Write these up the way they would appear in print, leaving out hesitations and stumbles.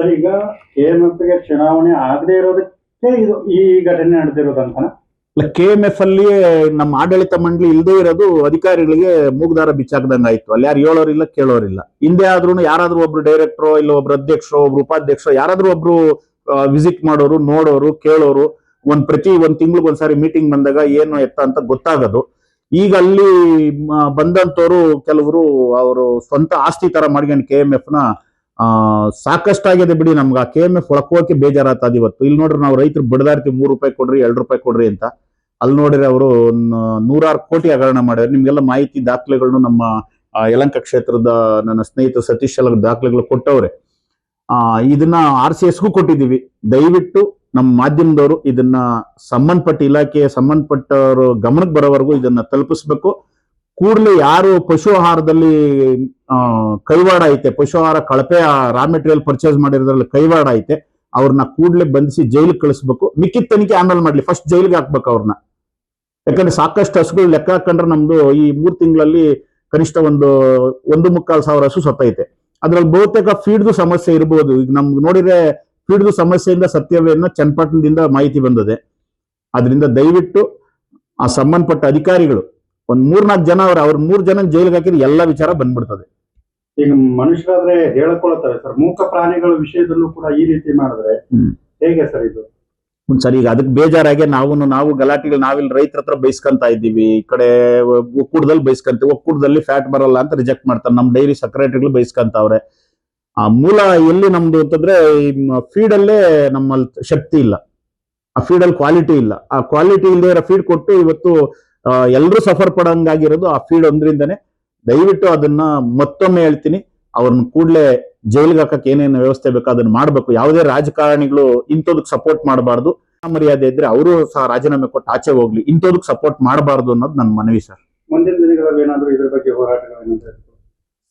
Sir ಈಗ ಕೆಎಂಎಫ್ಗೆ ಚುನಾವಣೆ ಆಗದೆ ಇರೋದಕ್ಕೆ ಇದು ಈ ಘಟನೆ ನಡೆದಿರೋದಂತ KMF ಅಲ್ಲಿ ನಮ್ಮ ಆಡಳಿತ ಮಂಡಳಿ ಇಲ್ಲದೆ ಇರೋದು ಅಧಿಕಾರಿಗಳಿಗೆ ಮೂಗ್ದಾರ ಬಿಚ್ಚಾಕ್ದಂಗ ಆಯ್ತು. ಅಲ್ಲಿ ಯಾರು ಹೇಳೋರಿಲ್ಲ ಕೇಳೋರಿಲ್ಲ. ಹಿಂದೆ ಆದ್ರೂ ಯಾರಾದ್ರೂ ಒಬ್ರು ಡೈರೆಕ್ಟ್ರೋ ಇಲ್ಲ ಒಬ್ರು ಅಧ್ಯಕ್ಷರು ಒಬ್ರು ಉಪಾಧ್ಯಕ್ಷರು ಯಾರಾದ್ರೂ ಒಬ್ರು ವಿಸಿಟ್ ಮಾಡೋರು, ನೋಡೋರು, ಕೇಳೋರು, ಪ್ರತಿ ಒಂದ್ ತಿಂಗಳಿಗೆ ಒಂದ್ಸಾರಿ ಮೀಟಿಂಗ್ ಬಂದಾಗ ಏನು ಎತ್ತ ಅಂತ ಗೊತ್ತಾಗೋದು. ಈಗ ಅಲ್ಲಿ ಬಂದಂತವ್ರು ಕೆಲವರು ಅವರು ಸ್ವಂತ ಆಸ್ತಿ ತರ ಮಾಡ್ಕೊಂಡು KMF ನ ಸಾಕಷ್ಟಾಗಿದೆ ಬಿಡಿ. ನಮ್ಗೆ ಆ KMF ಒಳಕೋಕೆ ಬೇಜಾರಾಗ್ತದ ಇವತ್ತು. ಇಲ್ಲಿ ನೋಡ್ರಿ ನಾವು ರೈತರು ಬಡದಾಡ್ತೀವಿ, ₹3 ಕೊಡ್ರಿ, ₹2 ಕೊಡ್ರಿ ಅಂತ. ಅಲ್ಲಿ ನೋಡಿದ್ರೆ ಅವರು 100 ಕೋಟಿ ಹಗರಣ ಮಾಡಿದ್ರೆ ನಿಮ್ಗೆಲ್ಲ ಮಾಹಿತಿ ದಾಖಲೆಗಳನ್ನು ನಮ್ಮ ಯಲಹಂಕ ಕ್ಷೇತ್ರದ ನನ್ನ ಸ್ನೇಹಿತ ಸತೀಶ್ ಎಲ್ಲ ದಾಖಲೆಗಳು ಕೊಟ್ಟವ್ರೆ. ಇದನ್ನ RCSಗೂ ಕೊಟ್ಟಿದ್ದೀವಿ. ದಯವಿಟ್ಟು ನಮ್ಮ ಮಾಧ್ಯಮದವರು ಇದನ್ನ ಸಂಬಂಧಪಟ್ಟ ಇಲಾಖೆಯ ಸಂಬಂಧಪಟ್ಟವರು ಗಮನಕ್ಕೆ ಬರೋವರೆಗೂ ಇದನ್ನ ತಲುಪಿಸ್ಬೇಕು. ಕೂಡಲೇ ಯಾರು ಪಶು ಆಹಾರದಲ್ಲಿ ಕೈವಾಡ ಐತೆ, ಪಶು ಆಹಾರ ಕಳಪೆ ರಾ ಮೆಟೀರಿಯಲ್ ಪರ್ಚೇಸ್ ಮಾಡಿರೋದ್ರಲ್ಲಿ ಕೈವಾಡ ಐತೆ, ಅವ್ರನ್ನ ಕೂಡಲೇ ಬಂಧಿಸಿ ಜೈಲಿಗೆ ಕಳಿಸ್ಬೇಕು. ಮಿಕ್ಕಿದ ತನಿಖೆ ಆಮೇಲೆ ಮಾಡ್ಲಿ, ಫಸ್ಟ್ ಜೈಲಿಗೆ ಹಾಕ್ಬೇಕು ಅವ್ರನ್ನ. ಯಾಕಂದ್ರೆ ಸಾಕಷ್ಟು ಹಸುಗಳು ಲೆಕ್ಕ ಹಾಕೊಂಡ್ರೆ ನಮ್ದು ಈ 3 ತಿಂಗಳಲ್ಲಿ ಕನಿಷ್ಠ 1.25 ಹಸು ಸತ್ತೈತೆ. ಅದ್ರಲ್ಲಿ ಬಹುತೇಕ ಫೀಡ್ದು ಸಮಸ್ಯೆ ಇರ್ಬೋದು. ಈಗ ನಮ್ಗೆ ನೋಡಿದ್ರೆ ಫೀಡ್ದು ಸಮಸ್ಯೆಯಿಂದ ಸತ್ಯವೇ ಅನ್ನೋ ಚನ್ನಪಟ್ಟಣದಿಂದ ಮಾಹಿತಿ ಬಂದಿದೆ. ಅದರಿಂದ ದಯವಿಟ್ಟು ಆ ಸಂಬಂಧಪಟ್ಟ ಅಧಿಕಾರಿಗಳು 3-4 ಜನ ಅವ್ರ 3 ಜನ ಜೈಲಿಗೆ ಹಾಕಿದ್ರೆ ಎಲ್ಲ ವಿಚಾರ ಬಂದ್ಬಿಡ್ತದೆ. ಈಗ ಮನುಷ್ಯರಾದ್ರೆ ಹೇಳ್ಕೊಳ್ತಾರೆ ಸರ್, ಮೂಕ ಪ್ರಾಣಿಗಳ ವಿಷಯದಲ್ಲೂ ಕೂಡ ಈ ರೀತಿ ಮಾಡಿದ್ರೆ ಹೇಗೆ ಸರ್ ಇದು? ಸರ್ ಈಗ ಅದಕ್ಕೆ ಬೇಜಾರಾಗಿ ನಾವು ಗಲಾಟೆಗಳು ನಾವಿಲ್ಲಿ ರೈತರ ಹತ್ರ ಬೈಸ್ಕೊಂತ ಇದ್ದೀವಿ. ಈ ಕಡೆ ಒಕ್ಕೂಟದಲ್ಲಿ ಬೈಸ್ಕೊಂತೀವಿ, ಒಕ್ಕೂಟದಲ್ಲಿ ಫ್ಯಾಟ್ ಬರಲ್ಲ ಅಂತ ರಿಜೆಕ್ಟ್ ಮಾಡ್ತಾರೆ. ನಮ್ಮ ಡೈರಿ ಸೆಕ್ರೆಟರಿಗಳು ಬೈಸ್ಕೊಂತವ್ರೆ. ಆ ಮೂಲ ಎಲ್ಲಿ ನಮ್ದು ಅಂತಂದ್ರೆ ಫೀಡ್ ಅಲ್ಲೇ ನಮ್ಮಲ್ಲಿ ಶಕ್ತಿ ಇಲ್ಲ, ಆ ಫೀಡ್ ಅಲ್ಲಿ ಕ್ವಾಲಿಟಿ ಇಲ್ಲ. ಆ ಕ್ವಾಲಿಟಿ ಇಲ್ಲದೆ ಇರೋ ಫೀಡ್ ಕೊಟ್ಟು ಇವತ್ತು ಎಲ್ಲರೂ ಸಫರ್ ಪಡಂಗಾಗಿರೋದು ಆ ಫೀಡ್ ಒಂದ್ರಿಂದನೇ. ದಯವಿಟ್ಟು ಅದನ್ನ ಮತ್ತೊಮ್ಮೆ ಹೇಳ್ತೀನಿ, ಅವ್ರನ್ನ ಕೂಡಲೇ ಜೈಲಿಗೆ ಹಾಕಕ್ಕೆ ಏನೇನು ವ್ಯವಸ್ಥೆ ಬೇಕೋ ಅದನ್ನ ಮಾಡ್ಬೇಕು. ಯಾವುದೇ ರಾಜಕಾರಣಿಗಳು ಇಂಥದಕ್ಕೆ ಸಪೋರ್ಟ್ ಮಾಡಬಾರ್ದು. ಮರ್ಯಾದೆ ಇದ್ರೆ ಅವರು ಸಹ ರಾಜೀನಾಮೆ ಕೊಟ್ಟು ಆಚೆ ಹೋಗ್ಲಿ, ಇಂಥದಕ್ಕೆ ಸಪೋರ್ಟ್ ಮಾಡಬಾರ್ದು ಅನ್ನೋದು ನನ್ನ ಮನವಿ ಸರ್. ಮುಂದಿನ ದಿನಗಳಲ್ಲಿ ಏನಾದ್ರು ಇದ್ರ ಬಗ್ಗೆ ಹೋರಾಟಗಳು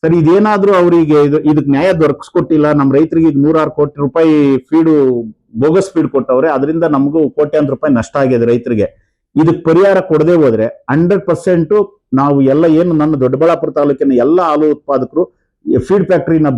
ಸರ್ ಇದೇನಾದ್ರೂ ಅವರಿಗೆ ಇದಕ್ಕೆ ನ್ಯಾಯ ದೊರಕಿಸ್ಕೊಟ್ಟಿಲ್ಲ. ನಮ್ಮ ರೈತರಿಗೆ ಈಗ ₹106 ಕೋಟಿ ಫೀಡು ಬೋಗಸ್ ಫೀಡ್ ಕೊಟ್ಟವ್ರೆ. ಅದರಿಂದ ನಮಗೂ ಕೋಟ್ಯಾಂತರ ರೂಪಾಯಿ ನಷ್ಟ ಆಗಿದೆ ರೈತರಿಗೆ. ಇದಕ್ಕೆ ಪರಿಹಾರ ಕೊಡದೆ ಹೋದ್ರೆ 100% ನಾವು ಎಲ್ಲ ಏನು ನನ್ನ ದೊಡ್ಡಬಳ್ಳಾಪುರ ತಾಲೂಕಿನ ಎಲ್ಲ ಹಾಲು ಉತ್ಪಾದಕರು ಫೀಡ್ ಫ್ಯಾಕ್ಟರಿನ